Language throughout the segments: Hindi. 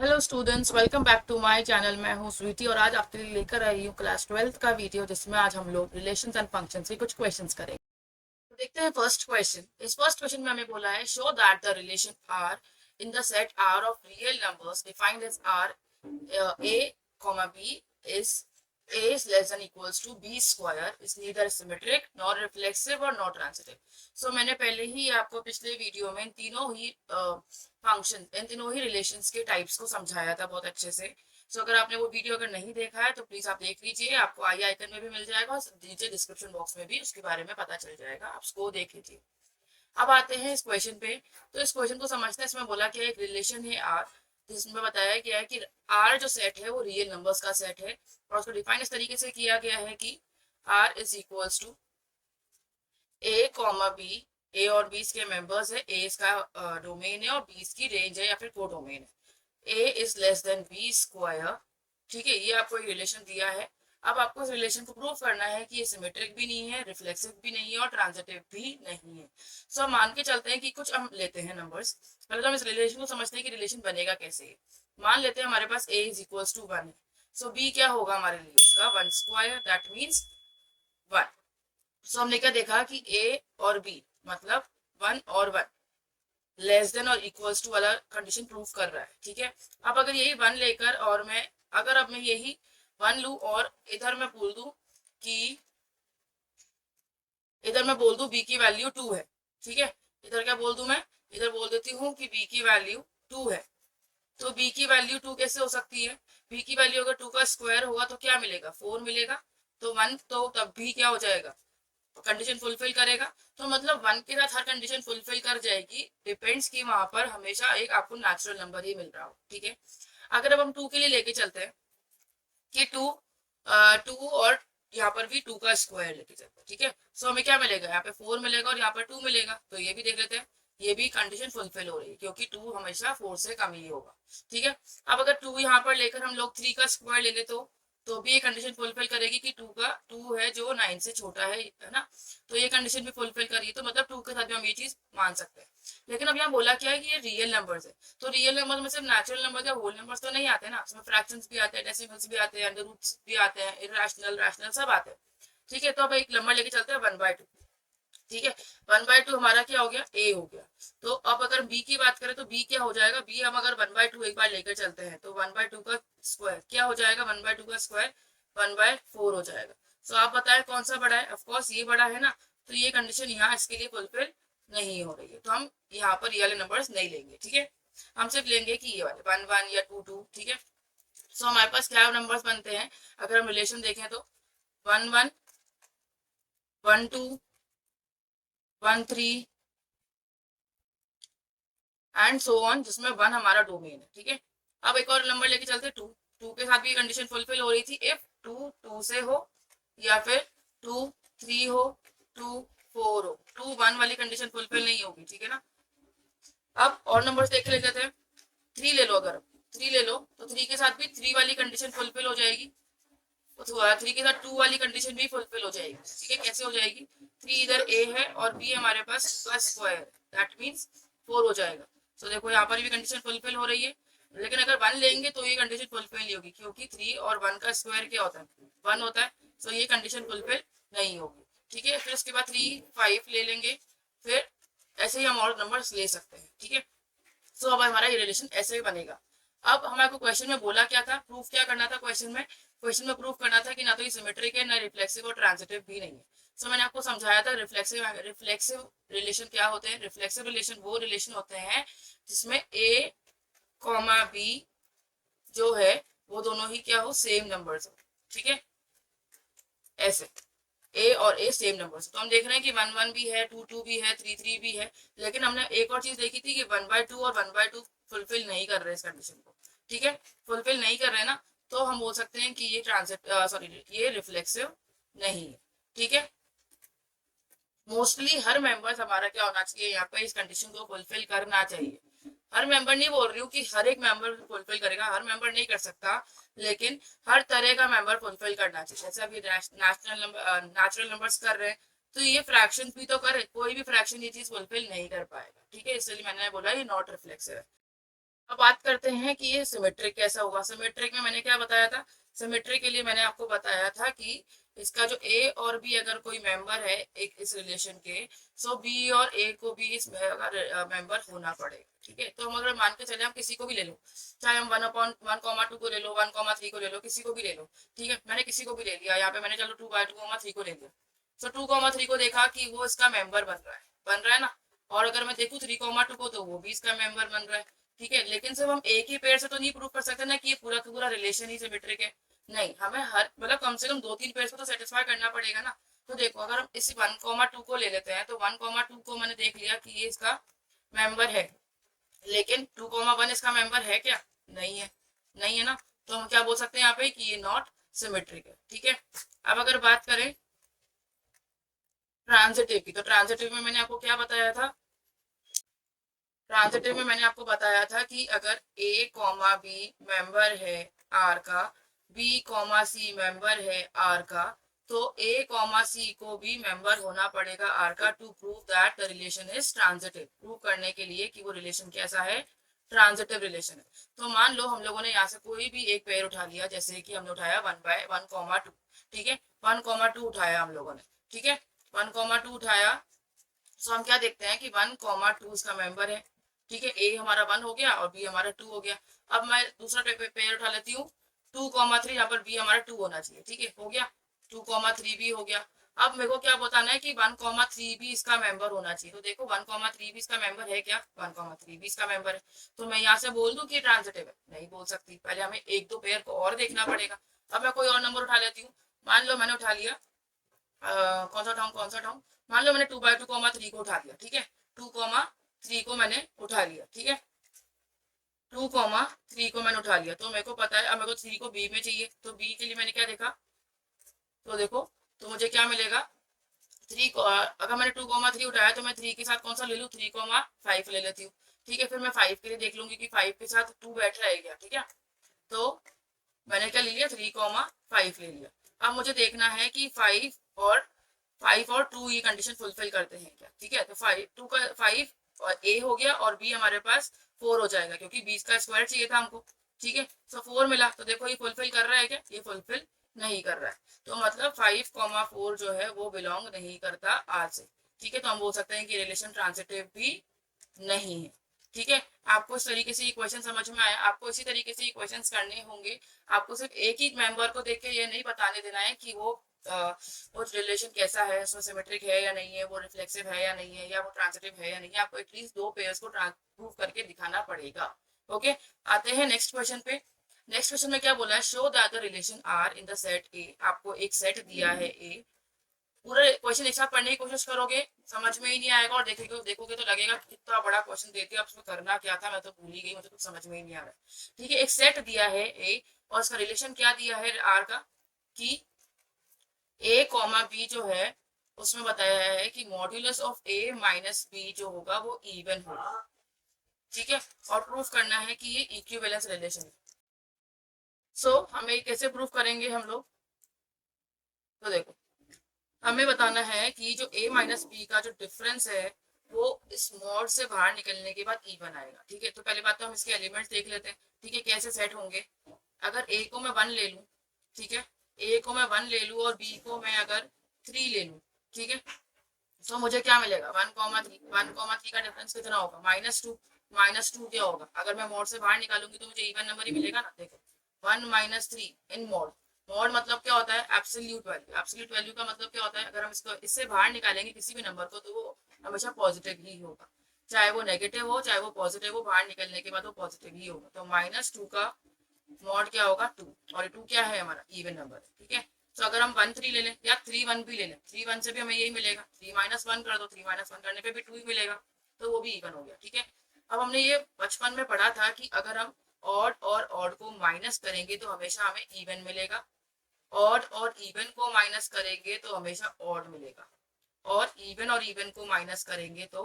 Hello students, welcome back to my channel. मैं हूं स्वीटी और आज आपके लिए लेकर आई हूं क्लास 12th का वीडियो, जिसमें आज हम लोग रिलेशंस एंड फंक्शंस के कुछ क्वेश्चंस करेंगे। तो देखते हैं फर्स्ट क्वेश्चन। इस फर्स्ट क्वेश्चन में हमें बोला है, show that the relation R in the set R of real numbers defined as R a comma b is a is less than equals to b square is neither symmetric nor reflexive or not transitive। so मैंने पहले ही आपको पिछले वीडियो में इन तीनों ही फंक्शन इन तीनों ही रिलेशंस के टाइप्स को समझाया था बहुत अच्छे से। अगर आपने वो वीडियो अगर नहीं देखा है तो प्लीज आप देख लीजिए, आपको आई आइकन में भी मिल जाएगा और नीचे डिस्क्रिप्शन बॉक्स में भी उसके बारे में पता चल जाएगा, आप उसको देख लीजिए। अब आते हैं इस क्वेश्चन पे। तो इस क्वेश्चन को समझते हैं। इसमें बोला कि एक रिलेशन है आर, जिसमें बताया गया है कि आर जो सेट है वो रियल नंबर्स का सेट है और उसको डिफाइन इस तरीके से किया गया है कि R is equals to a comma b. A और बी इसके मेंबर्स है, ए इसका डोमेन है और बी इसकी रेंज है या फिर को डोमेन है। A is less than b square. ठीक है, ये आपको एक रिलेशन दिया है। अब आपको इस रिलेशन को प्रूव करना है कि ये सिमेट्रिक भी नहीं है, रिफ्लेक्सिव भी नहीं है और ट्रांजिटिव भी नहीं है। हम मान के चलते हैं कि कुछ हम लेते हैं नंबर्स। पहले तो हम इस रिलेशन को समझते हैं कि रिलेशन बनेगा कैसे। मान लेते हैं हमारे पास a इज इक्वल्स टू 1 है। b क्या होगा हमारे लिए, इसका 1 स्क्वायर, दैट मीन्स 1। हमने क्या देखा कि a और b मतलब 1 और 1 लेस देन और इक्वल्स टू वाला कंडीशन प्रूफ कर रहा है। ठीक है, अब अगर यही 1 लेकर और मैं अगर अब मैं यही 1 लू और इधर मैं बोल दूं कि इधर मैं बोल दूं b की वैल्यू 2 है। ठीक है, इधर क्या बोल दूं मैं, इधर बोल देती हूँ कि b की वैल्यू 2 है। तो b की वैल्यू 2 कैसे हो सकती है, b की वैल्यू अगर 2 का स्क्वायर होगा तो क्या मिलेगा, 4 मिलेगा। तो 1 तो तब भी क्या हो जाएगा, कंडीशन फुलफिल करेगा। तो मतलब 1 के साथ हर कंडीशन फुलफिल कर जाएगी, डिपेंड्स कि वहां पर हमेशा एक आपको नेचुरल नंबर ही मिल रहा हो। ठीक है, अगर अब हम 2 के लिए लेके चलते हैं कि 2 और यहाँ पर भी 2 का स्क्वायर लेके चलते हैं। ठीक है, हमें क्या मिलेगा, यहाँ पे 4 मिलेगा और यहाँ पर 2 मिलेगा। तो ये भी देख लेते हैं, ये भी कंडीशन फुलफिल हो रही है क्योंकि 2 हमेशा 4 से कम ही होगा। ठीक है, अब अगर 2 यहाँ पर लेकर हम लोग 3 का स्क्वायर ले ले तो भी ये कंडीशन फुलफिल करेगी कि 2 है जो 9 से छोटा है ना। तो ये कंडीशन भी फुलफिल करिए, तो मतलब 2 के साथ भी हम ये चीज मान सकते हैं। लेकिन अब यहाँ बोला क्या है कि ये रियल नंबर्स है। तो रियल नंबर में सिर्फ नेचुरल नंबर या होल नंबर्स तो नहीं आते ना, उसमें फ्रैक्शंस भी आते हैं, डेसिमल्स भी आते हैं, अंडर रूट्स भी आते हैं, इरेशनल रैशनल सब आते हैं। ठीक है, तो अब एक नंबर लेके चलते हैं 1/2। ठीक है, 1/2 हमारा क्या हो गया, a हो गया। तो अब अगर b की बात करें तो b क्या हो जाएगा, b हम अगर 1/2 एक बार लेकर चलते हैं तो 1/2 का स्क्वायर क्या हो जाएगा, 1/2 का स्क्वायर 1/4 हो जाएगा। आप बताएं कौन सा बड़ा है, ऑफकोर्स ये बड़ा है ना। तो ये कंडीशन यहाँ इसके लिए फुलफिल नहीं हो रही है, तो हम यहाँ पर ये वाले नंबर्स नहीं लेंगे। ठीक है, हम सिर्फ लेंगे कि ये वाले 1 1 या 2 2। ठीक है, हमारे पास क्या नंबर्स बनते हैं, अगर हम रिलेशन देखें तो 1 1 1 2 1 3 एंड सो ऑन, जिसमें 1 हमारा डोमेन है। ठीक है, अब एक और नंबर लेके चलते 2। 2 के साथ भी कंडीशन फुलफिल हो रही थी, इफ 2 2 से हो या फिर 2 3 हो, 2 4 हो। 2 1 वाली कंडीशन फुलफिल नहीं होगी। ठीक है ना, अब और नंबर्स देख लेते हैं। 3 ले लो, अगर 3 ले लो तो 3 के साथ भी 3 वाली कंडीशन फुलफिल हो जाएगी। तो 3 के साथ 2 वाली कंडीशन भी फुलफिल हो जाएगी। ठीक है, कैसे हो जाएगी, 3 इधर a है और b हमारे पास का स्क्वायर, दैट मीन्स 4 हो जाएगा। देखो यहाँ पर भी कंडीशन फुलफिल हो रही है। लेकिन अगर 1 लेंगे तो ये कंडीशन फुलफिल नहीं होगी क्योंकि 3 और 1 का स्क्वायर क्या होता है, 1 होता है। ये कंडीशन फुलफिल नहीं होगी। ठीक है, फिर उसके बाद 3 5 ले लेंगे, फिर ऐसे ही हम और नंबर ले सकते हैं। ठीक है, अब हमारा ये रिलेशन ऐसे ही बनेगा। अब हमारे को क्वेश्चन में बोला क्या था, प्रूफ क्या करना था क्वेश्चन में प्रूफ करना था कि ना तो ये सिमेट्रिक है, ना रिफ्लेक्सिव और ट्रांजिटिव भी नहीं है। मैंने आपको समझाया था रिफ्लेक्सिव रिलेशन क्या होते हैं। रिफ्लेक्सिव रिलेशन वो रिलेशन होते हैं जिसमें a कॉमा b जो है वो दोनों ही क्या हो, सेम नंबर्स हो। ठीक है, ऐसे a और a सेम नंबर। तो हम देख रहे हैं कि 1 1 भी है, 2 2 भी है, 3 3 भी है। लेकिन हमने एक और चीज देखी थी कि 1/2 और 1/2 फुलफिल नहीं कर रहे इस कंडीशन को। ठीक है, फुलफिल नहीं कर रहे ना, तो हम बोल सकते हैं कि ये ये रिफ्लेक्सिव नहीं है। ठीक है, मोस्टली हर मेंबर्स हमारा क्या होना चाहिए, यहाँ पे इस कंडीशन को फुलफिल करना चाहिए। हर मेंबर नहीं बोल रही हूँ कि हर एक मेंबर फुलफिल करेगा, हर मेंबर नहीं कर सकता, लेकिन हर तरह का मेंबर फुलफिल करना चाहिए। जैसे अभी नेचुरल नंबर्स कर रहे हैं तो ये फ्रैक्शन भी तो करे, कोई भी फ्रैक्शन ये चीज फुलफिल नहीं कर पाएगा। ठीक है, इसलिए मैंने बोला ये नॉट रिफ्लेक्सिव है। अब बात करते हैं कि ये सिमेट्रिक कैसा होगा। सिमेट्रिक में मैंने क्या बताया था, सिमेट्रिक के लिए मैंने आपको बताया था कि इसका जो ए और बी अगर कोई मेंबर है एक इस रिलेशन के, सो बी और ए को भी इस मेंबर होना पड़ेगा। ठीक है, तो हम अगर मान के चले, हम किसी को भी ले लो, चाहे हम 1/1,2 को ले लो, 1,3 को ले लो, किसी को भी ले लो। ठीक है, मैंने किसी को भी ले लिया, यहाँ पे मैंने चलो 2/2,3 को ले लिया। सो 2,3 को देखा कि वो इसका मेंबर बन रहा है ना। और अगर मैं देखूँ 3,2 को, तो वो भी इसका मेंबर बन रहा है। ठीक है, लेकिन सिर्फ हम एक ही पेयर से तो नहीं प्रूव कर सकते ना कि ये पूरा का पूरा रिलेशन ही सिमेट्रिक है। नहीं, हमें हर मतलब कम से कम 2-3 पेयर को तो सेटिस्फाई करना पड़ेगा ना। तो देखो, अगर हम इस 1,2 को ले लेते हैं, तो 1,2 को मैंने देख लिया कि ये इसका मेंबर है, लेकिन 2,1 इसका मेंबर है क्या? नहीं है, नहीं है ना। तो हम क्या बोल सकते हैं यहाँ पे कि ये नॉट सिमेट्रिक है। ठीक है, अब अगर बात करें ट्रांजिटिव की, तो ट्रांजिटिव में मैंने आपको क्या बताया था, ट्रांजिटिव में मैंने आपको बताया था कि अगर ए कॉमा बी मेंबर है आर का, बी कॉमा सी मेंबर है आर का, तो ए कॉमा सी को भी मेंबर होना पड़ेगा आर का, to prove that the relation is transitive. Prove करने के लिए कि वो रिलेशन कैसा है, ट्रांजिटिव रिलेशन है। तो मान लो हम लोगों ने यहाँ से कोई भी एक पेयर उठा लिया, जैसे कि हमने उठाया 1/1,2। ठीक है, 1,2 उठाया हम लोगों ने। ठीक है, 1,2 उठाया। सो हम क्या देखते हैं कि 1,2 इसका मेंबर है। ठीक है, ए हमारा 1 हो गया और बी हमारा 2 हो गया। अब मैं दूसरा पेयर उठा लेती हूँ 2,3, यहाँ पर बी हमारा 2 होना चाहिए। ठीक है, हो गया 2,3 भी हो गया। अब मेरे को क्या बताना है कि 1,3 भी इसका मेंबर होना चाहिए। तो देखो 1,3 भी इसका मेंबर है क्या? 1,3 भी इसका मेंबर है। तो मैं यहाँ से बोल दूं कि ट्रांजिटिव है? नहीं बोल सकती, पहले हमें एक दो पेयर को और देखना पड़ेगा। अब मैं कोई और नंबर उठा लेती हूँ। मान लो मैंने उठा लिया कौन सा उठाऊं, मान लो मैंने 2/2,3 को उठा लिया। ठीक है, 2,3 को मैंने उठा लिया। ठीक है, 2,3 को मैंने उठा लिया। तो मेरे को पता है, अब मेरे को 3 को बी में चाहिए, तो बी के लिए मैंने क्या देखा, तो देखो, तो मुझे क्या मिलेगा, 3 को अगर मैंने 2,3 उठाया, तो मैं 3 के साथ कौन सा ले लूँ, 3,5 ले लेती हूँ। ठीक है, फिर मैं 5 के लिए देख लूंगी कि 5 के साथ 2 बैठ रहा है क्या। ठीक है, तो मैंने क्या ले लिया, 3,5 ले लिया। अब मुझे देखना है कि 5 और 2 ये कंडीशन फुलफिल करते हैं क्या। ठीक है, तो 5 और ए हो गया और बी हमारे पास 4 हो जाएगा, क्योंकि बी का स्क्वायर चाहिए था हमको। ठीक है, सो 4 मिला। तो देखो ये फुलफिल कर रहा है क्या? ये फुलफिल नहीं कर रहा है। तो मतलब 5,4 जो है वो बिलोंग नहीं करता आर से। ठीक है, तो हम बोल सकते हैं कि रिलेशन ट्रांजिटिव भी नहीं है। ठीक है, आपको इस तरीके से ये क्वेश्चन समझ में आया। आपको इसी तरीके से ये क्वेश्चन करने होंगे। आपको सिर्फ एक ही मेंबर को देख के ये नहीं बताने देना है कि वो रिलेशन कैसा है, उसमें सिमेट्रिक है या नहीं है, वो रिफ्लेक्सिव है या नहीं है, या वो ट्रांजिटिव है या नहीं है। आपको एटलीस्ट 2 पेयर्स को प्रूव करके दिखाना पड़ेगा। ओके, आते हैं नेक्स्ट क्वेश्चन पे। नेक्स्ट क्वेश्चन में क्या बोला है, show that the relation R in the set A. आपको एक सेट दिया है ए, पूरा क्वेश्चन एक साथ पढ़ने की कोशिश करोगे समझ में ही नहीं आएगा, और देखोगे तो लगेगा कितना बड़ा क्वेश्चन देते हैं, अब उसमें करना क्या था, मैं तो भूल ही गई, मुझे कुछ समझ में ही नहीं आ रहा। ठीक है, एक सेट दिया है ए और उसका रिलेशन क्या दिया है आर का, कि ए कॉमा बी जो है उसमें बताया है कि modulus of a minus b जो होगा वो इवन होगा। ठीक है, और प्रूफ करना है कि ये इक्विवेलेंस रिलेशन है। सो हमें कैसे प्रूफ करेंगे हम लोग, तो देखो, हमें बताना है कि जो a माइनस बी का जो डिफरेंस है वो इस मॉड से बाहर निकलने के बाद इवन आएगा। ठीक है, तो पहले बात तो हम इसके एलिमेंट्स देख लेते हैं। ठीक है, कैसे सेट होंगे, अगर a को मैं 1 ले लूं, ठीक है, a को मैं 1 ले लूं और b को मैं अगर 3 ले लूं, ठीक है, तो मुझे क्या मिलेगा, 1,3 का डिफरेंस कितना होगा, -2। -2 क्या होगा, अगर मैं मोड से बाहर निकालूंगी तो मुझे इवन नंबर ही मिलेगा ना। देखो 1 - 3 इन मोड। मोड मतलब क्या होता है, एब्सोल्यूट वैल्यू। एब्सोल्यूट वैल्यू का मतलब क्या होता है, अगर हम इसको इससे बाहर निकालेंगे किसी भी नंबर को, तो वो हमेशा पॉजिटिव ही होगा, चाहे वो नेगेटिव हो चाहे वो पॉजिटिव हो, बाहर निकलने के बाद वो पॉजिटिव ही होगा। तो -2 का मॉड क्या होगा, 2, और 2 क्या है हमारा, इवन नंबर है। ठीक है, तो अगर हम 1 3 ले लें या 3 1 भी ले लें, 3 1 से भी हमें यही मिलेगा, 3 -1 कर दो, 3 -1 करने पे भी 2 ही मिलेगा, तो वो भी इवन हो गया। ठीक है, अब हमने ये बचपन में पढ़ा था कि अगर हम ऑड और ऑड को माइनस करेंगे तो हमेशा हमें इवन मिलेगा, ऑड और इवन को माइनस करेंगे तो हमेशा ऑड मिलेगा, और इवन को माइनस करेंगे तो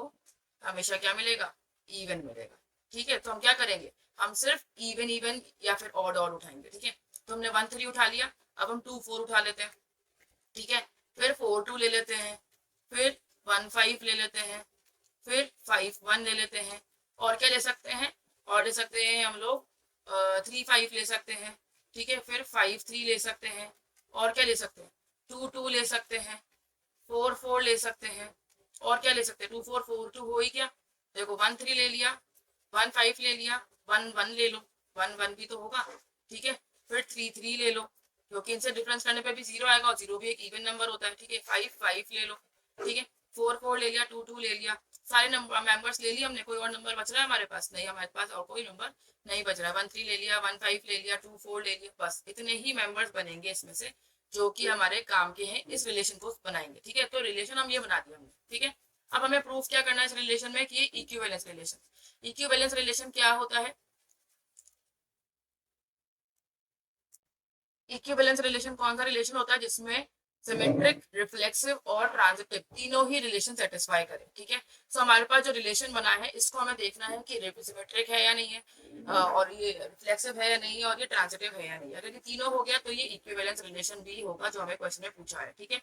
हमेशा क्या मिलेगा, इवन मिलेगा। ठीक है, तो हम क्या करेंगे, हम सिर्फ इवन इवन या फिर ऑड ऑड उठाएंगे। ठीक है, तो हमने 1 3 उठा लिया, अब हम 2 4 उठा लेते हैं। ठीक है, फिर 4 2 ले लेते हैं, फिर 1 5 ले लेते हैं, फिर 5 1 ले लेते हैं, और क्या ले सकते हैं, और ले सकते हैं हम लोग 3 5 ले सकते हैं, ठीक है, फिर 5 3 ले सकते हैं, और क्या ले सकते हैं 2 2 ले सकते हैं, 4 4 ले सकते हैं, और क्या ले सकते हैं 2 4 4 2 हो ही गया। देखो 1 3 ले लिया, 1 5 ले लिया, 1 1 ले लो, 1 1 भी तो होगा, ठीक है, फिर 3 3 ले लो, क्योंकि इनसे डिफरेंस करने पे भी 0 आएगा और 0 भी एक इवन नंबर होता है, ठीक है, 5 5 ले लो, ठीक है, 4 4 ले लिया, 2 2 ले लिया, सारे नंबर मेंबर्स ले लिए हमने। कोई और नंबर बच रहा है हमारे पास? नहीं, हमारे पास और कोई नंबर नहीं बच रहा है। 1 3 ले लिया, 1 5 ले लिया, 2 4 ले लिया, बस इतने ही मेंबर्स बनेंगे इसमें से जो कि हमारे काम के हैं, इस रिलेशन को बनाएंगे, ठीक है। तो रिलेशन हम ये बना दिया हमने, ठीक है। अब हमें प्रूफ क्या करना है इस रिलेशन में कि ये इक्विवेलेंस रिलेशन। इक्विवेलेंस रिलेशन क्या होता है? इक्विवेलेंस रिलेशन कौन सा रिलेशन होता है जिसमें सिमेट्रिक, रिफ्लेक्सिव और ट्रांजिटिव तीनों ही रिलेशन सेटिस्फाई करें, ठीक है। सो हमारे पास जो रिलेशन बना है इसको हमें देखना है कि सिमेट्रिक है या नहीं है, और ये रिफ्लेक्सिव है या नहीं है, और ये ट्रांजिटिव है या नहीं है। अगर ये तीनों हो गया तो ये इक्विवेलेंस रिलेशन भी होगा जो हमें क्वेश्चन में पूछा है, ठीक है।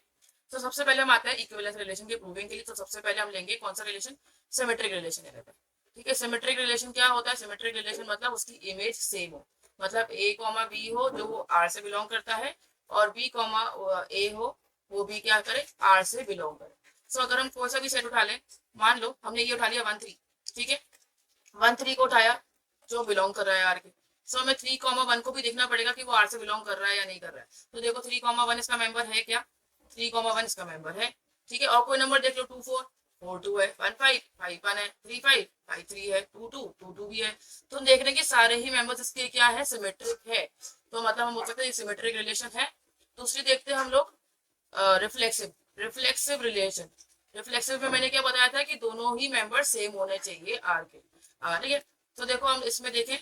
तो सबसे पहले हम आते हैं इक्विवेलेंस रिलेशन के प्रूविंग के लिए। तो सबसे पहले हम लेंगे कौन सा रिलेशन? सिमेट्रिक रिलेशन लेते हैं, ठीक है। सिमेट्रिक रिलेशन क्या होता है? सिमेट्रिक रिलेशन मतलब उसकी इमेज सेम हो, मतलब ए कॉमा बी हो जो वो आर से बिलोंग करता है, और बी कॉमा ए हो वो भी क्या करे, आर से बिलोंग करे। सो अगर हम कोई सा भी सेट उठा लें, मान लो हमने ये उठा लिया 1 3, ठीक है, 1 3 को उठाया जो बिलोंग कर रहा है आर के। सो हमें 3 कॉमा 1 को भी देखना पड़ेगा कि वो आर से बिलोंग कर रहा है या नहीं कर रहा है। तो देखो 3 कॉमा 1 इसका मेंबर है क्या? 3 कॉमा 1 इसका मेंबर है, ठीक है। और कोई नंबर देख लो, 2 4 4 2 है, 1 5 5 1 है, 3 5 5 3 है, 2 2 2 2 भी है। तो हम देख रहे हैं कि सारे ही मेंबर्स इसके क्या है, सिमेट्रिक है। तो मतलब हम बोल सकते हैं सिमेट्रिक रिलेशन है। दूसरी देखते हैं हम लोग रिफ्लेक्सिव रिफ्लेक्सिव रिलेशन। रिफ्लेक्सिव में मैंने क्या बताया था कि दोनों ही मेंबर सेम होने चाहिए आर के, ठीक है। तो देखो हम इसमें देखें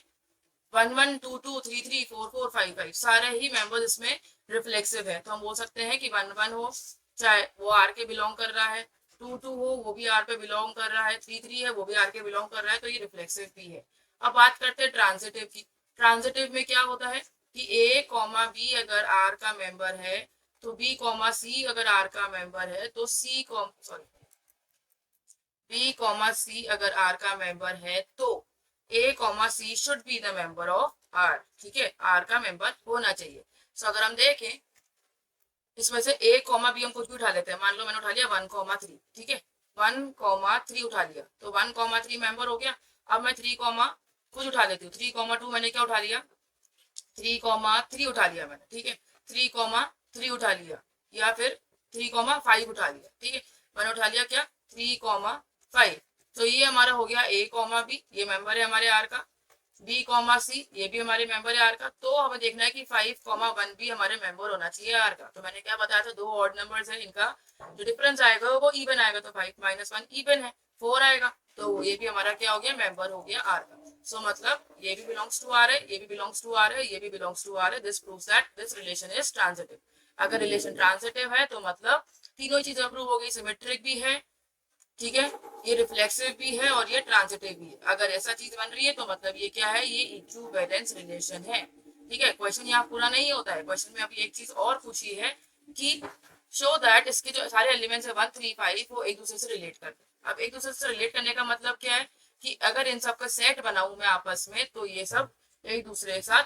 1 1 2 2 3 3 4 4 5 5 सारे ही मेंबर्स इसमें रिफ्लेक्सिव है। तो हम बोल सकते हैं कि 1 1 हो चाहे वो आर के बिलोंग कर रहा है, 2 2 हो वो भी आर पे बिलोंग कर रहा है, 3 3 है वो भी आर के बिलोंग कर रहा है, तो ये रिफ्लेक्सिव भी है। अब बात करते हैं ट्रांजिटिव की। ट्रांजिटिव में क्या होता है कि ए कॉमा बी अगर आर का मेंबर है, तो बी कॉमा सी अगर आर का मेंबर है, तो c comma sorry b comma c अगर आर का मेंबर है, तो a comma c should be the member of R, ठीक है, आर का मेंबर होना चाहिए। सो अगर हम देखें इसमें से ए कॉमा बी हम कुछ भी उठा लेते हैं। मान लो मैंने उठा लिया 1 कॉमा 3, ठीक है, 1 कॉमा 3 उठा लिया, तो 1 कॉमा 3 मेंबर हो गया। अब मैं 3 कॉमा कुछ उठा लेती हूँ, 3 कॉमा 2 मैंने क्या उठा लिया, 3 कॉमा 3 उठा लिया मैंने, ठीक है, 3 कॉमा 3 उठा लिया, या फिर 3 कॉमा 5 उठा लिया, ठीक है, मैंने उठा लिया क्या 3 कॉमा 5। तो ये हमारा हो गया ए कॉमा बी, ये मेंबर है हमारे आर का, बी कॉमा सी ये भी हमारे मेंबर है आर का। तो हमें देखना है कि 5 कॉमा 1 भी हमारे मेंबर होना चाहिए आर का। तो मैंने क्या बताया था, दो ऑड नंबर्स है, इनका जो डिफरेंस आएगा वो इवन आएगा, तो 5 माइनस 1 इवन है, 4 आएगा, तो ये भी हमारा क्या हो गया, मेंबर हो गया आर का। सो मतलब ये भी बिलोंग्स टू आर है, ये भी बिलोंग्स टू आर है, ये भी बिलोंग्स टू आर है। This proves that this relation is transitive. अगर रिलेशन ट्रांजिटिव है तो मतलब तीनों चीजें प्रूव हो गई, सिमेट्रिक भी है, ठीक है, ये रिफ्लेक्सिव भी है, और ये ट्रांजिटिव भी है। अगर ऐसा चीज बन रही है तो मतलब ये क्या है, ये इक्विवेलेंस रिलेशन है, ठीक है। क्वेश्चन यहाँ पूरा नहीं होता है, क्वेश्चन में अभी एक चीज और पूछी है कि शो दैट इसके जो सारे एलिमेंट्स है 1 3 5 वो एक दूसरे से रिलेट करते हैं। अब एक दूसरे से रिलेट करने का मतलब क्या है कि अगर इन सबका सेट बनाऊं मैं आपस में, तो ये सब एक दूसरे के साथ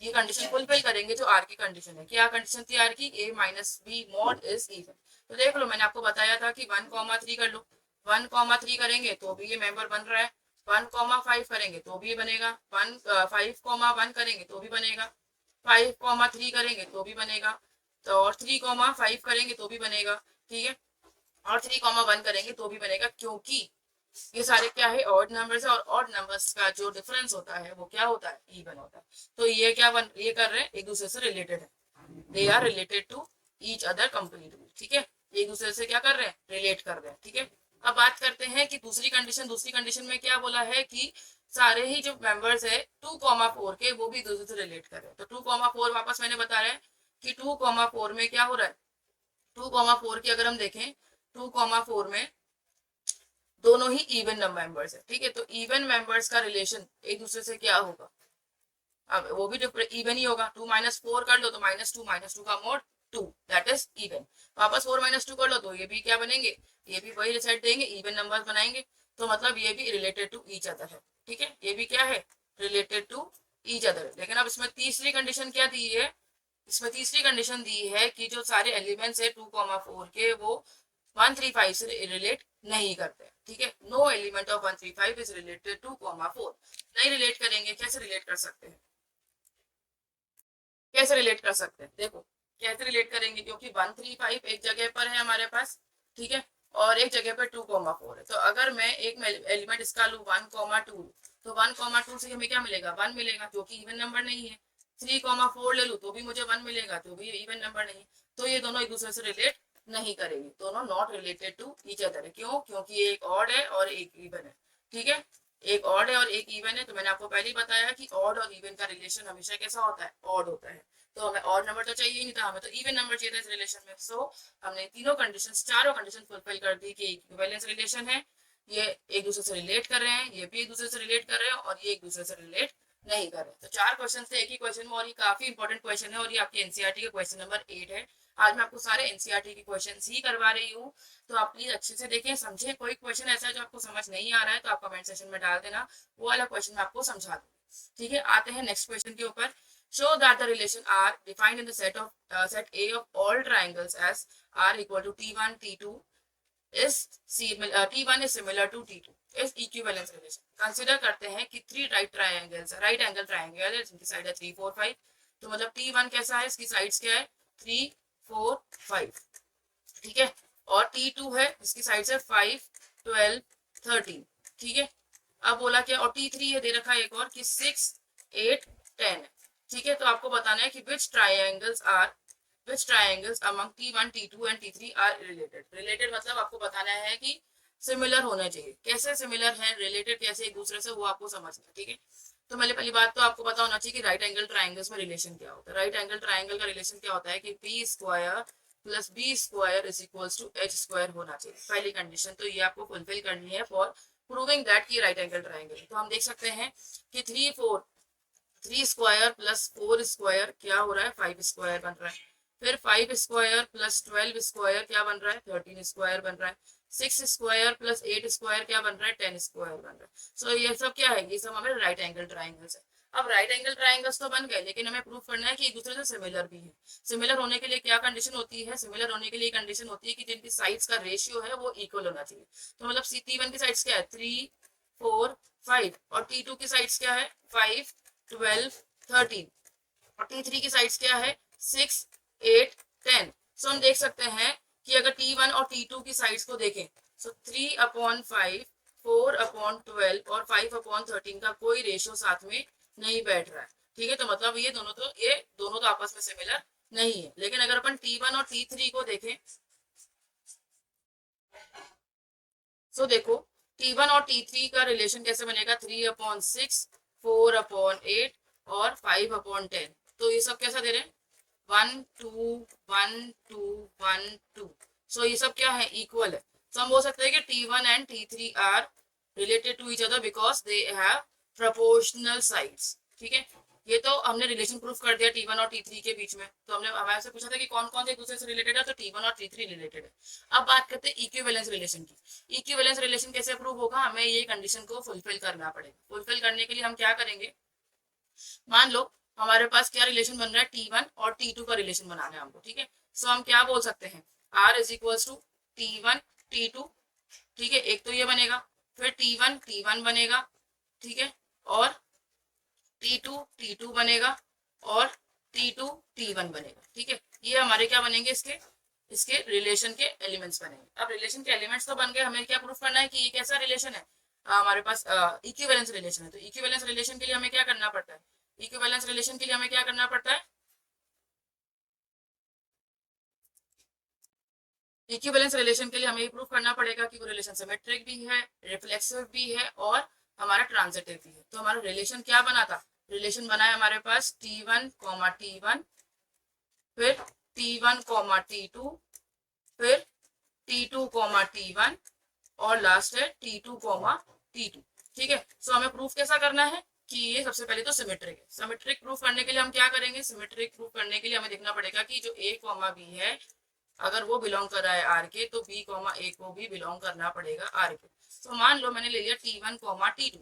ये कंडीशन फुलफिल करेंगे जो आर की कंडीशन है। क्या कंडीशन थी आर की, a minus b mod is even. तो देख लो मैंने आपको बताया था कि 1 कॉमा 3 कर लो, 1 कॉमा 3 करेंगे तो भी ये मेंबर बन रहा है, 1 कॉमा 5 करेंगे तो भी बनेगा, 5 कॉमा 1 करेंगे तो भी बनेगा, 5 कॉमा 3 करेंगे तो भी बनेगा, तो और 3 कॉमा 5 करेंगे तो भी बनेगा, ठीक है, और 3 कॉमा 1 करेंगे तो भी बनेगा, क्योंकि ये सारे क्या है, ऑड नंबर्स है, और ऑड नंबर्स का जो डिफरेंस होता है वो क्या होता है, इवन होता है। तो ये क्या ये कर रहे हैं, एक दूसरे से रिलेटेड है, they are related to each other completely, ठीक है, एक दूसरे से क्या कर रहे हैं, रिलेट कर रहे हैं, ठीक है। अब बात करते हैं कि दूसरी कंडीशन में क्या बोला है कि सारे ही जो मेंबर्स है 2 कॉमा 4 के वो भी एक दूसरे से रिलेट कर रहे हैं। तो 2 कॉमा 4 वापस मैंने बता रहा है कि 2 कॉमा 4 में क्या हो रहा है, 2 कॉमा 4 की अगर हम देखें, 2 कॉमा 4 में दोनों ही इवन मेंबर्स है, ठीक है। तो इवन मेंबर्स का रिलेशन एक दूसरे से क्या होगा, अब वो भी इवन ही होगा। 2 माइनस 4 कर लो तो माइनस टू का मोड 2 दैट इज इवन। वापस 4 माइनस 2 कर लो तो ये भी क्या बनेंगे, ये भी वही रिजल्ट देंगे, इवन नंबर्स बनाएंगे। तो मतलब ये भी रिलेटेड टू ईच अदर है, ठीक है, ये भी क्या है, रिलेटेड टू ईच अदर। लेकिन अब इसमें तीसरी कंडीशन क्या दी है, इसमें तीसरी कंडीशन दी है कि जो सारे एलिमेंट्स है 2,4 के वो 135 से रिलेट नहीं करते, ठीक है। No element of 135 is related to 2,4। नहीं रिलेट करेंगे, कैसे रिलेट कर सकते हैं, कैसे रिलेट कर सकते हैं, देखो कैसे रिलेट करेंगे, क्योंकि 135 एक जगह पर है हमारे पास, ठीक है, और एक जगह पर 2,4 है। तो अगर मैं एक एलिमेंट इसका लू 1,2, तो 1,2 से हमें क्या मिलेगा, 1 मिलेगा, जो कि इवन नंबर नहीं है। 3,4 ले लू तो भी मुझे 1 मिलेगा, तो भी इवन नंबर नहीं। तो ये दोनों एक दूसरे से रिलेट नहीं करेंगे, दोनों not related to each other है। क्यों, क्योंकि एक ऑड है और एक इवन है, ठीक है, एक ऑड है और एक इवन है। तो मैंने आपको पहले ही बताया कि ऑड और इवन का रिलेशन हमेशा कैसा होता है, ऑड होता है। तो हमें ऑड नंबर तो चाहिए ही नहीं था, हमें तो इवन नंबर चाहिए था इस रिलेशन में। सो हमने तीनों कंडीशन, चारों कंडीशन फुलफिल कर दी कि इक्विवेलेंस रिलेशन है, ये एक दूसरे से रिलेट कर रहे हैं, ये भी एक दूसरे से रिलेट कर रहे हैं, और ये एक दूसरे से रिलेट नहीं कर रहे। तो 4 क्वेश्चन थे एक ही क्वेश्चन में, और ये काफी इंपॉर्टेंट क्वेश्चन है, और ये आपके एनसीईआरटी का क्वेश्चन नंबर 8 है। आज मैं आपको सारे एनसीईआरटी के क्वेश्चन ही करवा रही हूँ, तो आप प्लीज अच्छे से देखें, समझे। कोई क्वेश्चन ऐसा है जो आपको समझ नहीं आ रहा है तो आप कमेंट सेक्शन में डाल देना, वो वाला क्वेश्चन मैं आपको समझा दूंगी, ठीक है। आते हैं नेक्स्ट क्वेश्चन के ऊपर। Show that the relation R defined in the set A of all triangles as R equal to T1, T2 is T1 is similar to T2 is equivalence relation. Consider करते हैं कि 3 right angle triangle है जिनकी साइड है 3, 4, 5। तो मतलब T1 कैसा है, इसकी साइड्स क्या है, 3, 4, 5, ठीक है, और T2 है इसकी साइड से 5, 12, 13, ठीक है। अब बोला क्या, और T3 है दे रखा है एक और कि 6, 8, 10 है, ठीक है। तो आपको बताना है कि which triangles among T1, T2 and T3 are related। Related मतलब आपको बताना है कि सिमिलर होना चाहिए। कैसे सिमिलर है, रिलेटेड कैसे एक दूसरे से, वो आपको समझना है, ठीक है। तो पहली बात तो आपको पता होना चाहिए कि राइट एंगल ट्राइंगल्स में रिलेशन क्या होता है। राइट एंगल ट्राइंगल का रिलेशन क्या होता है कि p square plus b square is equals to h square होना चाहिए। पहली कंडीशन तो ये आपको फुलफिल करनी है फॉर प्रूविंग दैट की राइट एंगल ट्राइंगल। तो हम देख सकते हैं कि 3 स्क्वायर प्लस 4 स्क्वायर क्या हो रहा है, 5 स्क्वायर बन रहा है। फिर 5 स्क्वायर प्लस 12 स्क्वायर क्या बन रहा है, 13 स्क्वायर बन रहा है। 6 स्क्वायर प्लस 8 स्क्वायर क्या बन रहा है, 10 स्क्वायर बन रहा है। सो ये सब क्या है, ये सब हमें राइट एंगल ट्राइंगल्स है। अब राइट एंगल ट्राइंगल्स तो बन गए, लेकिन हमें प्रूफ करना है कि एक दूसरे से सिमिलर भी है। सिमिलर होने के लिए क्या कंडीशन होती है, सिमिलर होने के लिए कंडीशन होती है कि जिनकी साइड्स का रेशियो है वो इक्वल होना चाहिए। तो मतलब T1 की साइड्स क्या है, 3, 4, 5, और T2 की साइड्स क्या है, 5, 12, 13, और T3 की साइड्स क्या है, 6, 8, 10। सो हम देख सकते हैं कि अगर T1 और T2 की साइड्स को देखें, सो 3/5, 4/12 और 5/13 का कोई रेशियो साथ में नहीं बैठ रहा है, ठीक है। तो मतलब ये दोनों तो आपस में सिमिलर नहीं है। लेकिन अगर अपन T1 और T3 को देखें, सो देखो T1 और T3 का रिलेशन कैसे बनेगा, 3/6, 4/8 और 5/10। तो ये सब कैसा दे रहे हैं, 1, 2, 1, 2, 1, 2। सो ये सब क्या है, इक्वल है। तो हम बोल सकते हैं कि T1 and T3 are related to each other because they have proportional sides, ठीक है। ये तो हमने रिलेशन प्रूफ कर दिया T1 और T3 के बीच में। तो हमने हमारे से पूछा था कि कौन कौन से एक दूसरे से रिलेटेड है, तो T1 और T3 रिलेटेड है। अब बात करते हैं इक्विवेलेंस रिलेशन की। इक्विवेलेंस रिलेशन कैसे प्रूव होगा, हमें ये कंडीशन को फुलफिल करना पड़ेगा। फुलफिल करने के लिए हम क्या करेंगे, मान लो हमारे पास क्या रिलेशन बन रहा है, T1 और T2 का रिलेशन बनाना है हमको, ठीक है। सो हम क्या बोल सकते हैं, R is equals to T1, T2, ठीक है, एक तो ये बनेगा। फिर T1, T1 बनेगा, ठीक है, और T2, T2 बनेगा, और T2, T1 बनेगा, ठीक है। ये हमारे क्या बनेंगे, इसके रिलेशन के एलिमेंट्स बनेंगे। अब रिलेशन के एलिमेंट्स तो बन गए, हमें क्या प्रूफ करना है कि ये कैसा रिलेशन है, हमारे पास इक्विवेलेंस रिलेशन है। तो इक्विवेलेंस रिलेशन के लिए हमें क्या करना पड़ता है, इक्विवेलेंस रिलेशन के लिए हमें क्या करना पड़ता है, इक्विवेलेंस रिलेशन के लिए हमें प्रूफ करना पड़ेगा कि वो रिलेशन सिमेट्रिक भी है, रिफ्लेक्सिव भी है, और हमारा ट्रांजिटिव भी है। तो हमारा रिलेशन क्या बना था, रिलेशन बना है हमारे पास T1, T1, फिर T1, T2, फिर T2, T1, और लास्ट है T2, T2, ठीक है। सो हमें प्रूफ कैसा करना है कि ये सबसे पहले तो सिमेट्रिक है। सिमेट्रिक प्रूफ करने के लिए हम क्या करेंगे, सिमेट्रिक प्रूफ करने के लिए हमें देखना पड़ेगा कि जो A, B है, अगर वो बिलोंग कर रहा है आर के, तो B, A को भी बिलोंग करना पड़ेगा आर के। तो मान लो मैंने ले लिया T1 कॉमा T2,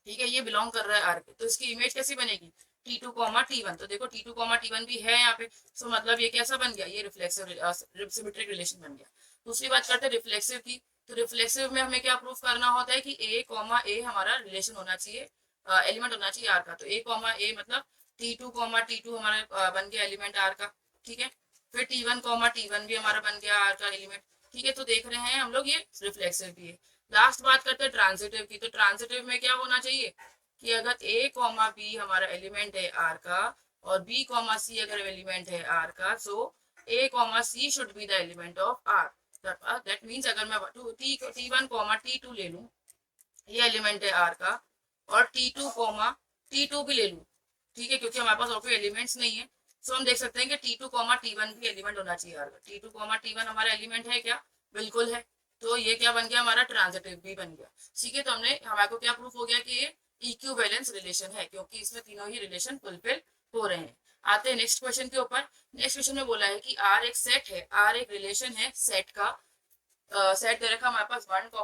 ठीक है, ये बिलोंग कर रहा है आर पे, तो इसकी इमेज कैसी बनेगी T2 कॉमा T1। तो देखो T2 कॉमा T1 भी है यहाँ पे, सो मतलब ये कैसा बन गया, ये रिफ्लेक्सिव सिमेट्रिक रिलेशन बन गया। दूसरी बात करते हैं रिफ्लेक्सिव की। तो रिफ्लेक्सिव में हमें क्या प्रूफ करना होता है कि ए कॉमा ए हमारा रिलेशन होना चाहिए, एलिमेंट होना चाहिए आर का। तो ए कॉमा ए मतलब T2 कॉमा T2 हमारा बन गया एलिमेंट आर का, ठीक है। फिर T1 कॉमा T1 भी हमारा बन गया आर का एलिमेंट, ठीक है। तो देख रहे हैं हम लोग ये रिफ्लेक्सिव भी है। लास्ट बात करते हैं ट्रांजिटिव की। तो ट्रांजिटिव में क्या होना चाहिए कि अगर a कॉमा बी हमारा एलिमेंट है आर का और b कॉमा सी अगर एलिमेंट है आर का, so a comma c should be the element of R. That means अगर मैं T1 कॉमा T2 ले लूं, ये एलिमेंट है आर का, और T2 कॉमा T2 भी ले लूं, ठीक है, क्योंकि हमारे पास और कोई एलिमेंट्स नहीं है, सो हम देख सकते हैं कि T2 कॉमा T1 भी एलिमेंट होना चाहिए आर का। T2 कॉमा T1 हमारा एलिमेंट है क्या, बिल्कुल है। तो ये क्या बन गया हमारा ट्रांजिटिव भी बन गया, ठीक है। तो हमने हमारे को क्या प्रूफ हो गया कि ये इक्विवेलेंस रिलेशन है, क्योंकि इसमें तीनों ही रिलेशन फुलफिल हो रहे हैं। आते हैं नेक्स्ट क्वेश्चन के ऊपर। नेक्स्ट क्वेश्चन में बोला है कि आर एक सेट है, आर एक रिलेशन है सेट का। सेट दे रखा है हमारे पास 1, 2,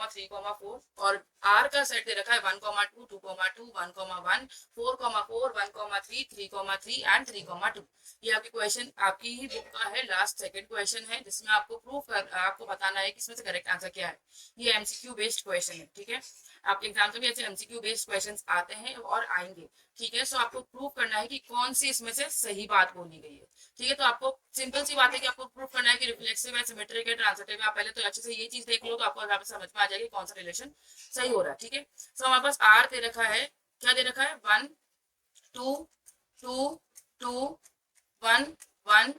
3, 4, और आर का सेट दे रखा है 1, 2, 2, 1, 1, 4, 4, 1, 3, 3, एंड 3, 2। ये आपकी क्वेश्चन आपकी ही बुक का है, लास्ट सेकंड क्वेश्चन है, जिसमें आपको बताना है कि इसमें से करेक्ट आंसर क्या है। ये एमसीक्यू बेस्ड क्वेश्चन है, ठीक है। आपके एग्जाम में भी ऐसे एमसीक्यू बेस्ड क्वेश्चन आते हैं और आएंगे, ठीक है। सो आपको प्रूव करना है कि कौन सी इसमें से सही बात बोली गई है, ठीक है। तो आपको सिंपल सी बात है कि आपको प्रूव करना है कि रिफ्लेक्सिव है, सिमेट्रिक है, ट्रांजिटिव है। आप पहले तो अच्छे से ये चीज देख लो, तो आपको यहाँ पे समझ में आ जाएगी कौन सा रिलेशन सही हो रहा है, ठीक है। सो हमारे पास आर दे रखा है, क्या दे रखा है 1, 2, 2, 2, 1, 1,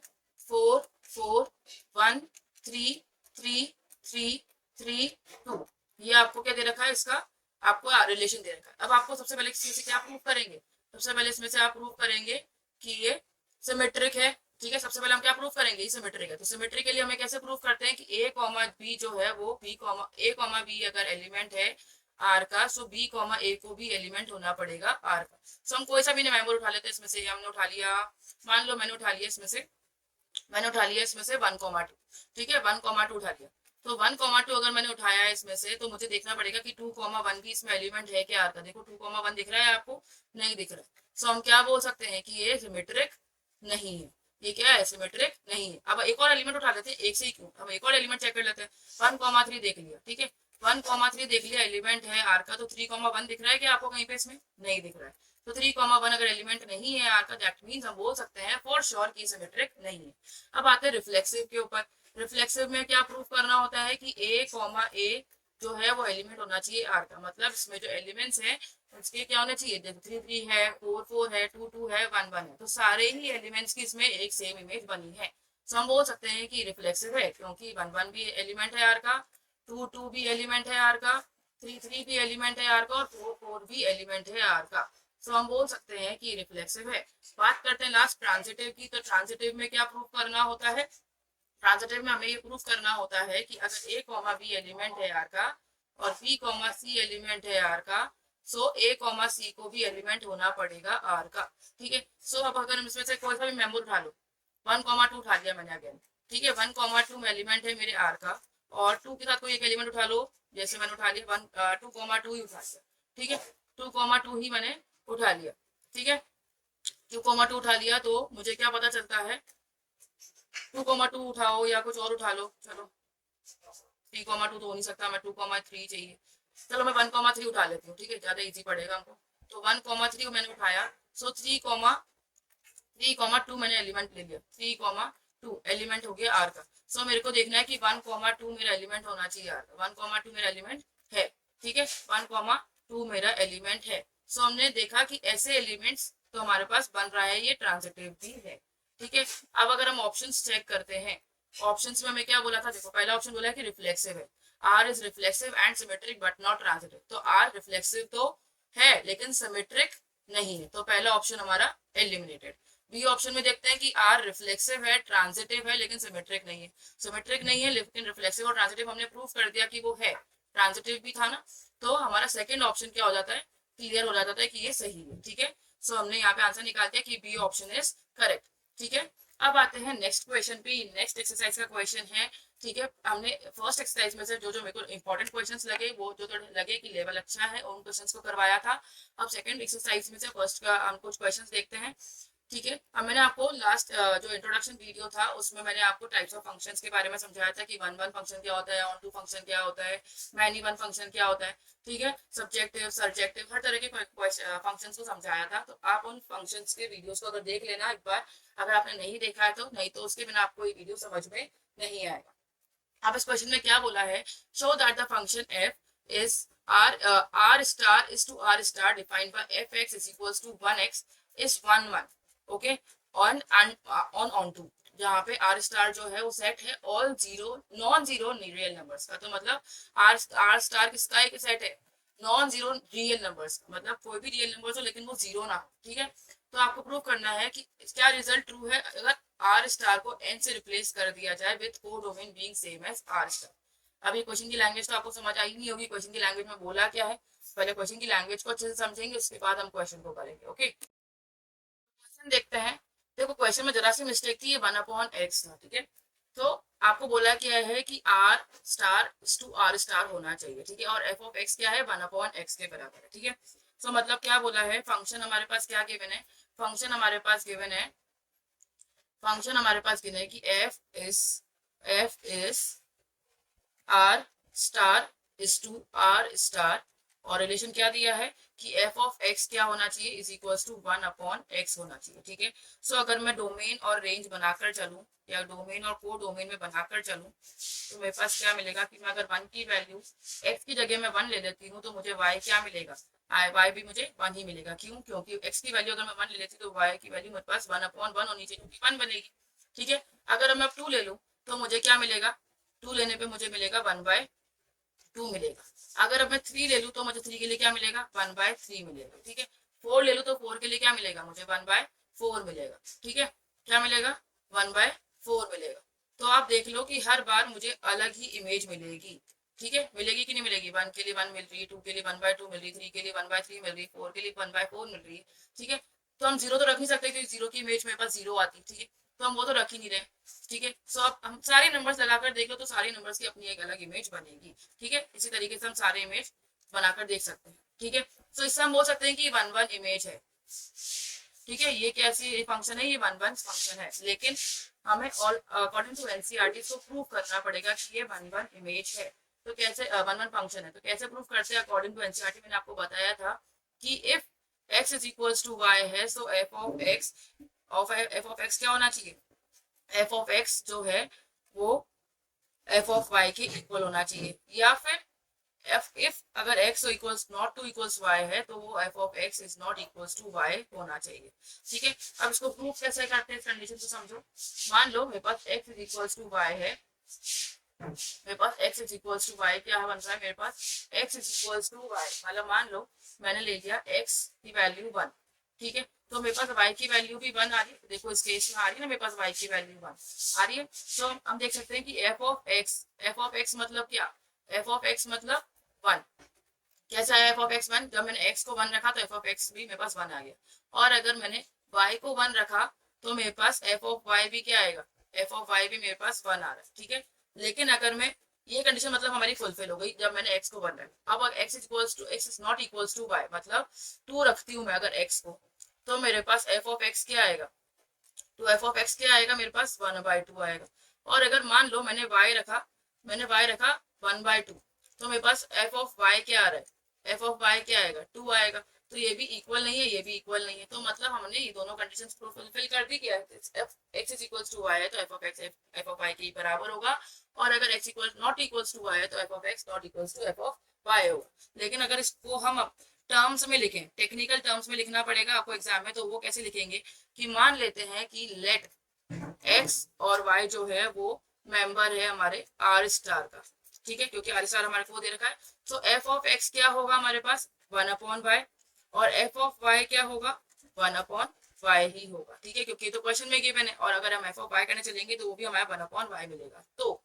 4, 4, 1, 3, 3, 3, 3, 2। ये आपको क्या दे रखा है, इसका आपको रिलेशन दे रखा है। अब आपको सबसे पहले इसमें से क्या प्रूव करेंगे, सबसे पहले इसमें से आप प्रूव करेंगे कि ये सिमेट्रिक है, ठीक है। सबसे पहले हम क्या प्रूव करेंगे, ये सिमेट्रिक है। तो सिमेट्रिक के लिए हमें कैसे प्रूव करते हैं कि ए कॉमा बी जो है वो ए कॉमा बी अगर एलिमेंट है आर का, सो बी कॉमा ए को भी एलिमेंट होना पड़ेगा आर का। सो हम कोई सा भी मेंबर उठा लेते हैं इसमें से। हमने उठा लिया, मान लो मैंने उठा लिया इसमें से 1, 2, ठीक है, 1, 2 उठा लिया। तो 1, 2 अगर मैंने उठाया है इसमें से, तो मुझे देखना पड़ेगा कि 2, 1 भी इसमें एलिमेंट है क्या आर का। देखो 2, 1 दिख रहा है आपको, नहीं दिख रहा है। सो हम क्या बोल सकते हैं कि ये सिमेट्रिक नहीं है। ये क्या है, सिमेट्रिक नहीं है। अब एक और एलिमेंट उठा लेते हैं, एक से ही क्यों, हम एक और एलिमेंट चेक कर लेते हैं। 1, 3 देख लिया, ठीक है, 1, 3 देख लिया एलिमेंट है आर का। तो 3, 1 दिख रहा है क्या आपको कहीं पे, इसमें नहीं दिख रहा है। तो 3, 1 अगर एलिमेंट नहीं है आर का, दैट मीन्स हम बोल सकते हैं फॉर श्योर की सिमेट्रिक नहीं है। अब आते हैं रिफ्लेक्सिव के ऊपर। रिफ्लेक्सिव में क्या प्रूफ करना होता है कि ए जो है वो एलिमेंट होना चाहिए आर का। मतलब इसमें जो एलिमेंट्स हैं उसके क्या होना चाहिए, 3, है, 4 है, 2, है, 1, है। तो सारे ही एलिमेंट्स की इसमें एक सेम इमेज बनी है। तो हम बोल सकते हैं कि रिफ्लेक्सिव है, क्योंकि 1, भी एलिमेंट है आर का, 2, भी एलिमेंट है आर का, 3, भी एलिमेंट है आर का, और 4 भी एलिमेंट है आर का। तो हम बोल सकते हैं कि रिफ्लेक्सिव है। बात करते हैं लास्ट ट्रांजिटिव की। तो ट्रांजिटिव में क्या प्रूफ करना होता है, ट्रांजिटिव में हमें ये प्रूफ करना होता है कि अगर ए कॉमा बी एलिमेंट है आर का और बी कॉमा सी एलिमेंट है आर का, सो ए कॉमा सी को भी एलिमेंट होना पड़ेगा आर का, ठीक है। सो अब अगर हम इसमें से कोई सा भी मेंबर उठा लो, 1, 2 उठा लिया मैंने अगेन, ठीक है, 1, 2 में एलिमेंट है मेरे आर का, और 2 के साथ कोई एक एलिमेंट उठा लो, जैसे मैंने उठा लिया 2, 2 ही उठा लिया, ठीक है, 2, 2 ही मैंने उठा लिया, ठीक है। 2, 2 उठा लिया तो मुझे क्या पता चलता है, 2, 2 उठाओ या कुछ और उठा लो, चलो 3, 2 तो हो नहीं सकता, मैं 2, 3 चाहिए। चलो मैं 1, 3 उठा लेती हूँ, ठीक है, ज्यादा इजी पड़ेगा हमको। तो 1, 3 मैंने उठाया, सो 3, 2 मैंने एलिमेंट ले लिया, 3, 2 एलिमेंट हो गया आर का। सो मेरे को देखना है कि 1, 2 मेरा एलिमेंट होना चाहिए आर का। 1, 2 मेरा एलिमेंट है, ठीक है, 1, 2 मेरा एलिमेंट है। सो हमने देखा कि ऐसे एलिमेंट्स तो हमारे पास बन रहा है, ये ट्रांजिटिव भी है, ठीक है। अब अगर हम ऑप्शंस चेक करते हैं, ऑप्शंस में हमें क्या बोला था, देखो पहला ऑप्शन बोला है कि रिफ्लेक्सिव है, R is reflexive and symmetric but not transitive. तो आर रिफ्लेक्सिव तो है लेकिन सिमेट्रिक नहीं है, तो पहला ऑप्शन हमारा एलिमिनेटेड। बी ऑप्शन में देखते हैं कि आर रिफ्लेक्सिव है, ट्रांजिटिव है, लेकिन सिमेट्रिक नहीं है। सिमेट्रिक नहीं है लेकिन रिफ्लेक्सिव और ट्रांजिटिव हमने प्रूफ कर दिया कि वो है, ट्रांजिटिव भी था ना। तो हमारा सेकेंड ऑप्शन क्या हो जाता है, क्लियर हो जाता है कि ये सही है, ठीक है। सो हमने यहाँ पे आंसर निकाल दिया कि बी ऑप्शन इज करेक्ट, ठीक है। अब आते हैं नेक्स्ट क्वेश्चन पे। नेक्स्ट एक्सरसाइज का क्वेश्चन है, ठीक है, हमने फर्स्ट एक्सरसाइज में से जो जो मेरे को इंपॉर्टेंट क्वेश्चंस लगे, वो जो थोड़े लगे कि लेवल अच्छा है, उन क्वेश्चंस को करवाया था। अब सेकंड एक्सरसाइज में से फर्स्ट का हम कुछ क्वेश्चंस देखते हैं, ठीक है। अब मैंने आपको लास्ट जो इंट्रोडक्शन वीडियो था उसमें मैंने आपको टाइप्स ऑफ फंक्शंस के बारे में समझाया था कि वन वन फंक्शन क्या होता है, ऑन टू फंक्शन क्या होता है, मैनी वन फंक्शन क्या होता है, ठीक है, सब्जेक्टिव सब्जेक्टिव हर तरह के फंक्शंस को समझाया था। तो आप उन फंक्शंस के वीडियोस को अगर देख लेना एक बार, अगर आपने नहीं देखा है तो, नहीं तो उसके बिना आपको ये वीडियो समझ में नहीं आएगा। अब इस क्वेश्चन में क्या बोला है, show that the function f is r star is to r star defined by fx is equals to 1x is 1 1, okay, on to, जहाँ पे r स्टार जो है वो सेट है all zero non zero real numbers का। तो मतलब r स्टार किसका एक सेट है, नॉन जीरो रियल नंबर्स का, मतलब कोई भी रियल नंबर हो लेकिन वो जीरो ना हो, ठीक है। तो आपको प्रूव करना है कि क्या रिजल्ट ट्रू है अगर r स्टार को n से रिप्लेस कर दिया जाए with codomain being same as r star. अब ये क्वेश्चन की लैंग्वेज तो आपको समझ आई नहीं होगी, क्वेश्चन की लैंग्वेज में बोला क्या है, पहले क्वेश्चन की लैंग्वेज को अच्छे से समझेंगे, उसके बाद हम क्वेश्चन को करेंगे, ओके। क्वेश्चन देखते हैं। देखो क्वेश्चन में जरा सी मिस्टेक थी, ये 1/x था, ठीक है। तो आपको बोला क्या है कि r star to r star होना चाहिए, ठीक है, और f ऑफ x क्या है, 1/x के बराबर है, ठीक है। तो मतलब क्या बोला है, फंक्शन हमारे पास क्या गिवन है, फंक्शन हमारे पास गिवन है, फंक्शन हमारे पास गिवन है कि f is r star is to r star, और रिलेशन क्या दिया है कि f ऑफ x क्या होना चाहिए, इज इक्वल टू 1/x होना चाहिए, ठीक है। सो अगर मैं डोमेन और रेंज बनाकर चलूं या डोमेन और को डोमेन में बनाकर चलूं तो मेरे पास क्या मिलेगा कि मैं अगर 1 की वैल्यू x की जगह में 1 ले लेती हूँ तो मुझे y क्या मिलेगा, y भी मुझे 1 ही मिलेगा। क्यों, क्योंकि x की वैल्यू अगर मैं 1 ले लेती तो y की वैल्यू मेरे पास 1/1 होनी चाहिए, क्योंकि 1 बनेगी, ठीक है। अगर मैं 2 ले लूँ तो मुझे क्या मिलेगा, 2 लेने पे मुझे मिलेगा 1/2 मिलेगा। अगर अब मैं 3 ले लूँ तो मुझे 3 के लिए क्या मिलेगा, 1/3 मिलेगा, ठीक है। 4 ले लूँ तो 4 के लिए क्या मिलेगा, मुझे 1/4 मिलेगा, ठीक है। क्या मिलेगा, 1/4 मिलेगा। तो आप देख लो कि हर बार मुझे अलग ही इमेज मिलेगी, ठीक है, मिलेगी कि नहीं मिलेगी, 1 के लिए 1 मिल रही है, 2 के लिए 1/2 मिल रही है, 3 के लिए 1/3 मिल रही है, 4 के लिए 1/4 मिल रही है, ठीक है। तो हम जीरो तो रख नहीं सकते क्योंकि जीरो की इमेज मेरे पास जीरो आती है, ठीक है, तो हम वो तो रख ही नहीं रहे, ठीक है। सो अब हम सारे नंबर्स लगाकर देख लो तो सारे नंबर्स की अपनी एक अलग इमेज बनेगी, ठीक है। इसी तरीके से हम सारे इमेज बनाकर देख सकते हैं, ठीक है। सो इससे हम बोल सकते हैं कि 1/1 इमेज है, ठीक है। ये कैसी फंक्शन है, ये 1/1 फंक्शन है, लेकिन हमें ऑल अकॉर्डिंग टू एनसीईआरटी इसको प्रूव करना पड़ेगा कि ये 1/1 इमेज है। तो कैसे 1/1 फंक्शन है, तो कैसे प्रूव करते हैं, अकॉर्डिंग टू एनसीईआरटी मैंने आपको बताया था कि if x is equals to y है, सो f ऑफ x क्या होना चाहिए, f ऑफ x जो है वो f ऑफ y के इक्वल होना चाहिए, या फिर if अगर x equals not to equals y है तो वो f of x is not equals to y होना चाहिए, ठीक है। अब इसको प्रूव कैसे करते हैं, इस कंडीशन को समझो। मान लो मेरे पास x is equals to y है, मेरे पास x is equals to y क्या बन रहा है, मेरे पास x is equals to y, मतलब मान लो मैंने ले लिया x की वैल्यू 1, ठीक है। तो मेरे पास y की वैल्यू भी 1 आ रही है, देखो इस केस में आ रही है ना, मेरे पास y की वैल्यू 1 आ रही है। तो हम देख सकते हैं कि f ऑफ x मतलब क्या, f ऑफ x मतलब 1, कैसा है f ऑफ x 1, जब मैंने x को 1 रखा तो f ऑफ x भी मेरे पास 1 आ गया, और अगर मैंने y को 1 रखा तो मेरे पास f ऑफ y भी क्या आएगा, f ऑफ y भी मेरे पास 1 आ रहा है, ठीक है। लेकिन अगर मैं, ये कंडीशन मतलब हमारी फुलफिल हो गई जब मैंने x को 1 रखा। अब x is not equals to y, मतलब 2 रखती हूँ मैं अगर x को, तो मेरे पास f ऑफ x क्या आएगा, तो f ऑफ x क्या आएगा, मेरे पास 1/2 आएगा। और अगर मान लो मैंने y रखा 1/2, तो मेरे पास f ऑफ y क्या आ रहा है, f ऑफ y क्या आएगा, 2 आएगा। तो ये भी इक्वल नहीं है, ये भी इक्वल नहीं है, तो मतलब हमने ये दोनों कंडीशंस को फुलफिल कर दी। क्या x is equals to y है तो f ऑफ y के बराबर होगा, और अगर x equal not equals to y है तो f of x not equals to f of y होगा। लेकिन अगर इसको हम टर्म्स में लिखें, टेक्निकल टर्म्स में लिखना पड़ेगा आपको एग्जाम में, तो वो कैसे लिखेंगे कि मान लेते हैं कि लेट x और y जो है वो मेंबर है हमारे r स्टार का, ठीक है, क्योंकि r स्टार हमारे को दे रखा है। तो f ऑफ x क्या होगा हमारे पास 1/y, और f ऑफ y क्या होगा 1/y ही होगा, ठीक है, क्योंकि तो क्वेश्चन में गिवन है। और अगर हम f ऑफ y करने चलेंगे तो वो भी हमारा 1/y मिलेगा। तो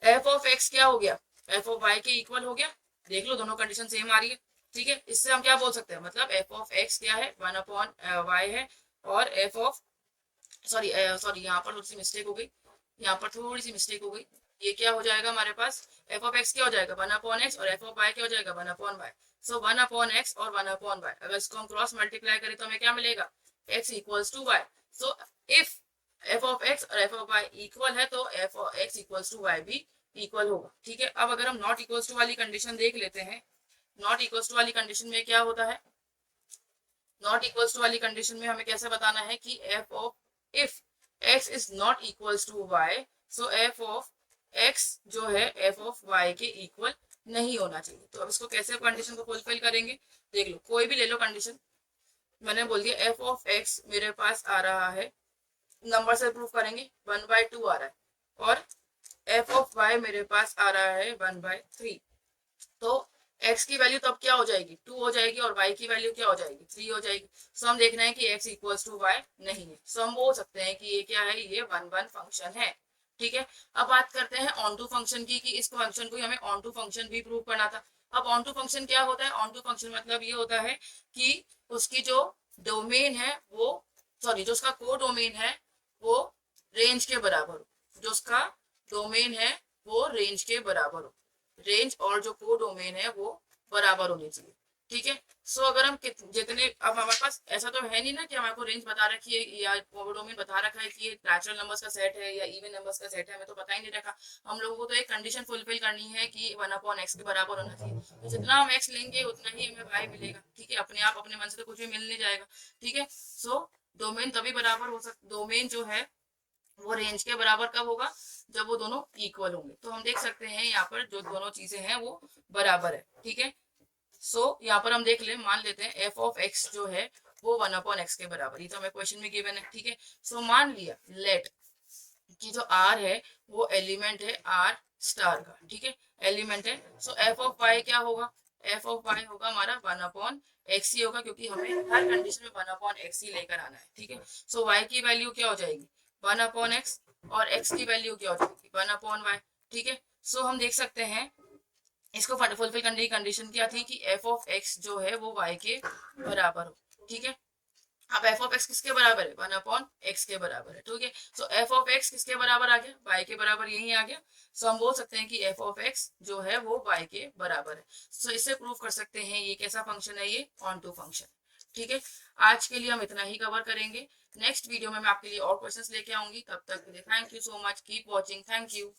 f ऑफ x क्या हो गया, f ऑफ y के इक्वल हो गया, देख लो दोनों कंडीशन सेम आ रही है, ठीक है। इससे हम क्या बोल सकते हैं, मतलब f ऑफ x क्या है 1/y है, और f ऑफ सॉरी सॉरी, यहाँ पर थोड़ी सी मिस्टेक हो गई, यहाँ पर थोड़ी सी मिस्टेक हो गई। ये क्या हो जाएगा हमारे पास, एफ ऑफ एक्स क्या हो जाएगा 1/x, और एफ ऑफ वाई क्या हो जाएगा 1/y। सो 1/x और 1/y, अगर इसको हम क्रॉस मल्टीप्लाई करें तो हमें क्या मिलेगा, x equals to y. So if f of x और एफ ऑफ वाई इक्वल है तो f of x equals to y भी इक्वल होगा। ठीक है, अब अगर हम नॉट इक्वल्स टू वाली कंडीशन देख लेते हैं, नॉट इक्वल्स टू वाली कंडीशन में क्या होता है, नॉट इक्वल्स टू वाली कंडीशन में हमें कैसे बताना है कि f of if x is not equals to y, so F of x जो है एफ ऑफ वाई के इक्वल नहीं होना चाहिए। तो अब इसको कैसे कंडीशन को फुलफिल करेंगे, देख लो, कोई भी ले लो कंडीशन। मैंने बोल दिया एफ ऑफ एक्स मेरे पास आ रहा है, नंबर से प्रूफ करेंगे 1/2 आ रहा है, और एफ ऑफ वाई मेरे पास आ रहा है 1/3। तो x की वैल्यू तब क्या हो जाएगी 2 हो जाएगी, और y की वैल्यू क्या हो जाएगी 3 हो जाएगी। सो हम देखना है कि x इक्वल्स टू वाई नहीं है, सो हम बोल सकते हैं कि ये क्या है, ये 1/1 फंक्शन है। ठीक है, अब बात करते हैं ऑन टू फंक्शन की, कि इस फंक्शन को हमें ऑन टू फंक्शन भी प्रूव करना था। अब ऑन टू फंक्शन क्या होता है, ऑन टू फंक्शन मतलब ये होता है कि उसकी जो डोमेन है वो, सॉरी, जो उसका को डोमेन है वो रेंज के बराबर हो, जो उसका डोमेन है वो रेंज के बराबर हो, रेंज और जो को डोमेन है वो बराबर होनी चाहिए। ठीक है, सो अगर हम जितने, अब हमारे पास ऐसा तो है नहीं ना कि हमारे को रेंज बता रखी है या को डोमेन बता रखा है कि ये नेचुरल नंबर्स का सेट है या इवन नंबर्स का सेट है, हमें तो पता ही नहीं रखा। हम लोगों को तो एक कंडीशन फुलफिल करनी है कि 1/x के बराबर होना चाहिए, तो जितना हम x लेंगे उतना ही हमें y मिलेगा। ठीक है, अपने आप अपने मन से तो कुछ भी मिल नहीं जाएगा। ठीक है, सो डोमेन तभी बराबर हो सकता, डोमेन जो है वो रेंज के बराबर कब होगा, जब वो दोनों इक्वल होंगे। तो हम देख सकते हैं यहाँ पर जो दोनों चीजें हैं वो बराबर है। ठीक है, सो यहाँ पर हम देख ले, मान लेते हैं एफ ऑफ एक्स जो है वो 1/x के बराबर, ये तो हमें क्वेश्चन में गिवन है। ठीक है, सो मान लिया लेट कि जो आर है वो एलिमेंट है आर स्टार का। ठीक है, एलिमेंट है, सो एफ ऑफ वाई क्या होगा, एफ ऑफ वाई होगा हमारा 1/x ही होगा, क्योंकि हमें हर कंडीशन में 1/x ही लेकर आना है। ठीक है, सो वाई की वैल्यू क्या हो जाएगी 1/x, और x की वैल्यू क्या हो जाएगी 1/y। ठीक है, सो हम देख सकते हैं इसको फुलफिल करने की कंडीशन क्या थी कि एफ ऑफ एक्स जो है वो y के बराबर हो। ठीक है, अब एफ ऑफ एक्स किसके बराबर है 1/x के बराबर है। ठीक है, सो एफ ऑफ एक्स किसके बराबर आ गया y के बराबर, यही आ गया। सो हम बोल सकते हैं कि एफ ऑफ एक्स जो है वो y के बराबर है। सो इससे प्रूव कर सकते हैं ये कैसा फंक्शन है, ये ऑन टू फंक्शन। ठीक है, आज के लिए हम इतना ही कवर करेंगे। नेक्स्ट वीडियो में मैं आपके लिए और क्वेश्चंस लेके आऊंगी, तब तक के लिए thank you so much, keep watching, thank you.